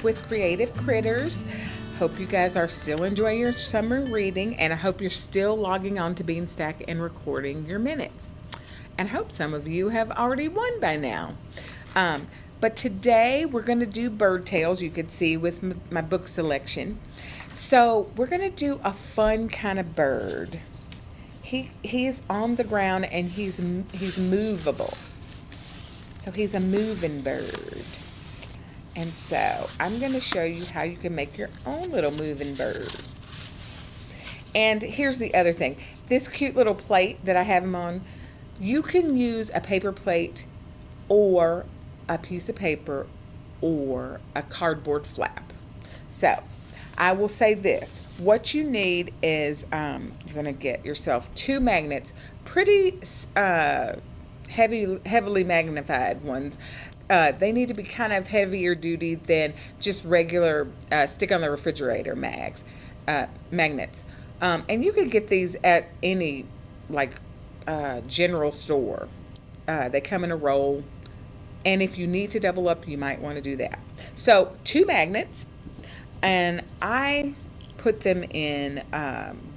with Creative Critters. Hope you guys are still enjoying your summer reading, and I hope you're still logging on to Beanstack and recording your minutes. And I hope some of you have already won by now. But today we're going to do bird tails, you could see with my book selection. So we're going to do a fun kind of bird. He's on the ground and he's movable. So he's a moving bird. And so I'm going to show you how you can make your own little moving bird. And here's the other thing. This cute little plate that I have him on, you can use a paper plate or a piece of paper or a cardboard flap. So I will say this. What you need is you're going to get yourself 2 magnets, pretty heavily magnified ones. They need to be kind of heavier duty than just regular stick on the refrigerator magnets. And you can get these at any general store. They come in a roll. And if you need to double up, you might want to do that. So 2 magnets, and I put them in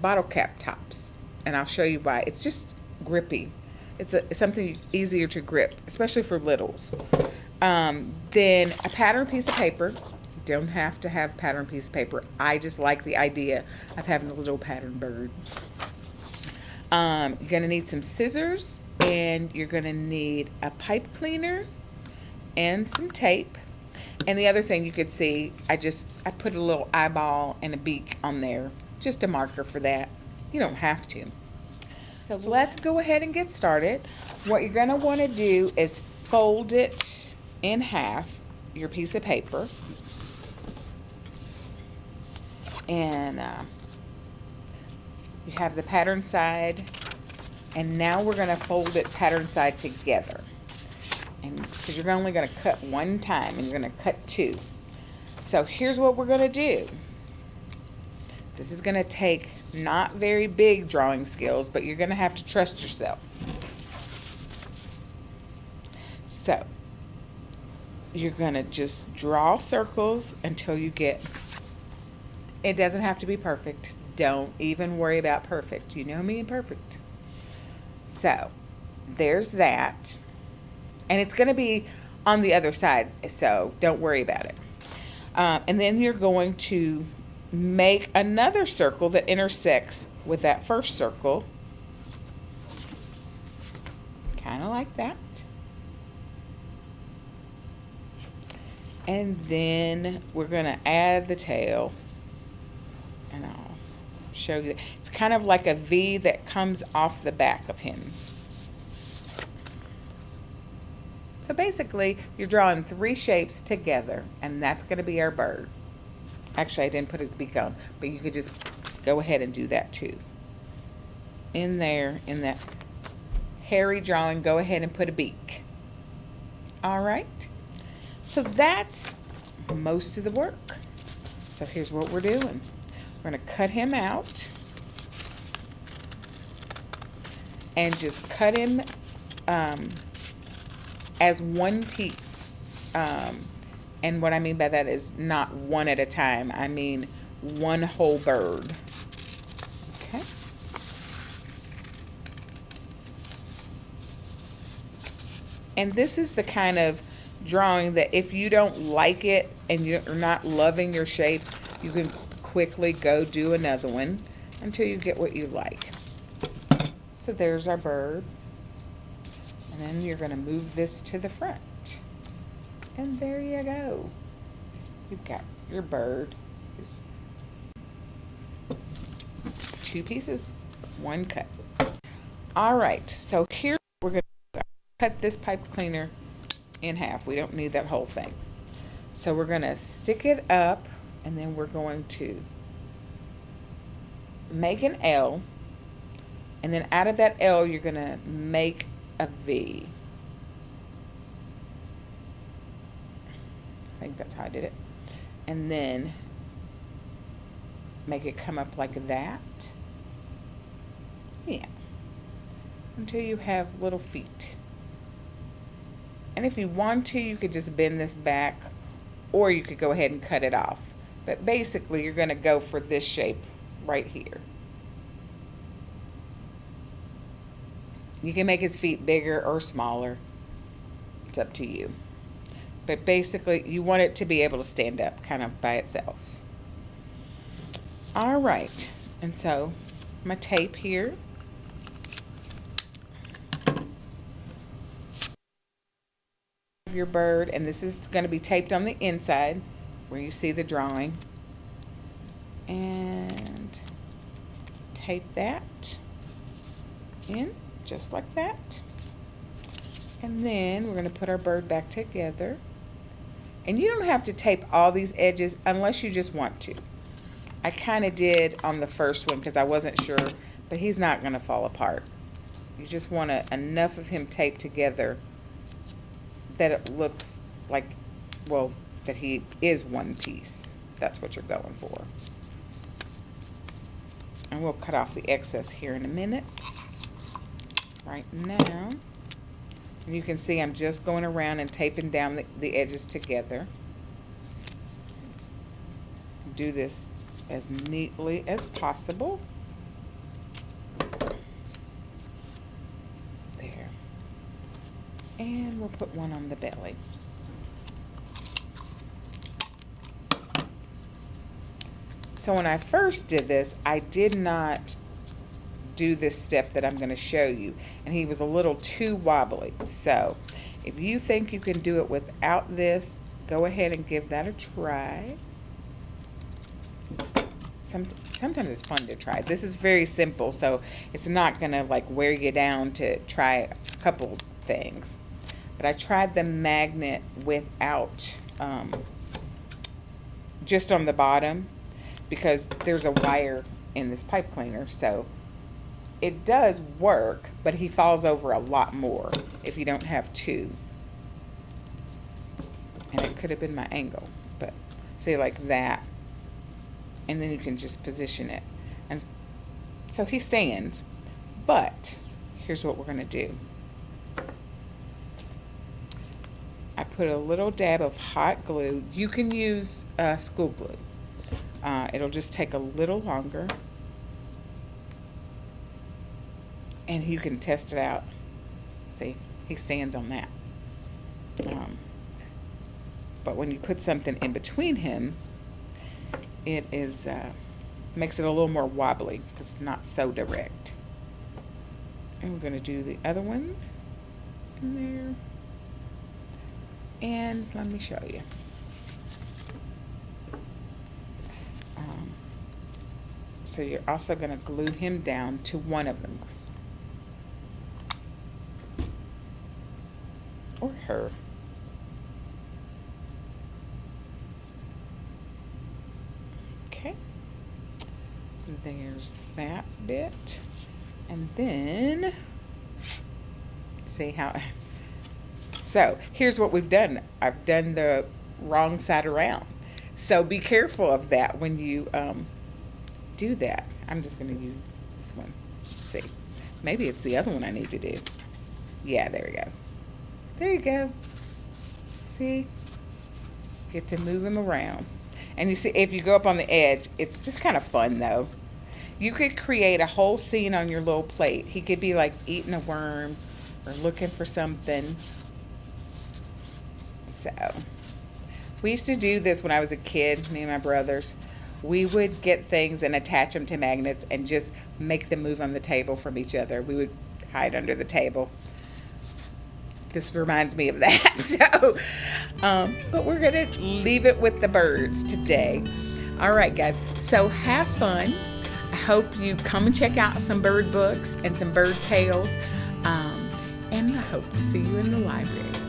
bottle cap tops, and I'll show you why. It's just grippy. It's something easier to grip, especially for littles. Then a pattern piece of paper. Don't have to have pattern piece of paper. I just like the idea of having a little pattern bird. You're going to need some scissors, and you're going to need a pipe cleaner and some tape. And the other thing you could see, I put a little eyeball and a beak on there, just a marker for that. You don't have to. So let's go ahead and get started. What you're going to want to do is fold it in half, your piece of paper. And you have the pattern side. And now we're going to fold it pattern side together. And because you're only going to cut 1 time, and you're going to cut 2. So here's what we're going to do. This is going to take not very big drawing skills, but you're going to have to trust yourself. So you're going to just draw circles until you get, it doesn't have to be perfect. Don't even worry about perfect. You know me and perfect. So there's that. And it's going to be on the other side, so don't worry about it. And then you're going to make another circle that intersects with that first circle. Kind of like that. And then we're going to add the tail. And I'll show you. It's kind of like a V that comes off the back of him. So basically, you're drawing 3 shapes together, and that's going to be our bird. Actually, I didn't put his beak on, but you could just go ahead and do that too. In there, in that hairy drawing, go ahead and put a beak. All right. So that's most of the work. So here's what we're doing. We're going to cut him out and just cut him as 1 piece. And what I mean by that is not 1 at a time. I mean 1 whole bird. Okay. And this is the kind of drawing that if you don't like it and you're not loving your shape, you can quickly go do another one until you get what you like. So there's our bird. And then you're going to move this to the front. And there you go. You've got your bird. It's 2 pieces, 1 cut. All right, so here we're going to cut this pipe cleaner in half. We don't need that whole thing. So we're going to stick it up, and then we're going to make an L. And then out of that L, you're going to make a V. I think that's how I did it. And then make it come up like that. Yeah. Until you have little feet. And if you want to, you could just bend this back or you could go ahead and cut it off. But basically, you're going to go for this shape right here. You can make his feet bigger or smaller. It's up to you. But basically, you want it to be able to stand up kind of by itself. All right. And so, my tape here. Your bird, and this is going to be taped on the inside where you see the drawing. And tape that in just like that. And then we're going to put our bird back together. And you don't have to tape all these edges unless you just want to. I kind of did on the first one because I wasn't sure, but he's not going to fall apart. You just want enough of him taped together that it looks like, well, that he is one piece. That's what you're going for. And we'll cut off the excess here in a minute. Right now, and you can see I'm just going around and taping down the edges together. Do this as neatly as possible. There. And we'll put one on the belly. So when I first did this, I did not do this step that I'm going to show you, and he was a little too wobbly. So if you think you can do it without this, go ahead and give that a try. Sometimes it's fun to try. This is very simple, so it's not going to like wear you down to try a couple things. But I tried the magnet without, just on the bottom, because there's a wire in this pipe cleaner, so it does work, but he falls over a lot more if you don't have two. And it could have been my angle, but see, like that. And then you can just position it. And so he stands, but here's what we're going to do. I put a little dab of hot glue. You can use school glue. It'll just take a little longer. And you can test it out. See, he stands on that. But when you put something in between him, it is makes it a little more wobbly because it's not so direct. And we're going to do the other one in there. And let me show you. So you're also going to glue him down to one of them. Or her. Okay. There's that bit. And then, see how, so here's what we've done. I've done the wrong side around. So be careful of that when you do that. I'm just going to use this one. Let's see. Maybe it's the other one I need to do. Yeah, there we go. There you go. See? Get to move him around. And you see, if you go up on the edge, it's just kind of fun, though. You could create a whole scene on your little plate. He could be like eating a worm or looking for something. So, we used to do this when I was a kid, me and my brothers. We would get things and attach them to magnets and just make them move on the table from each other. We would hide under the table. This reminds me of that. So, but we're going to leave it with the birds today. All right, guys. So have fun. I hope you come and check out some bird books and some bird tales. And I hope to see you in the library.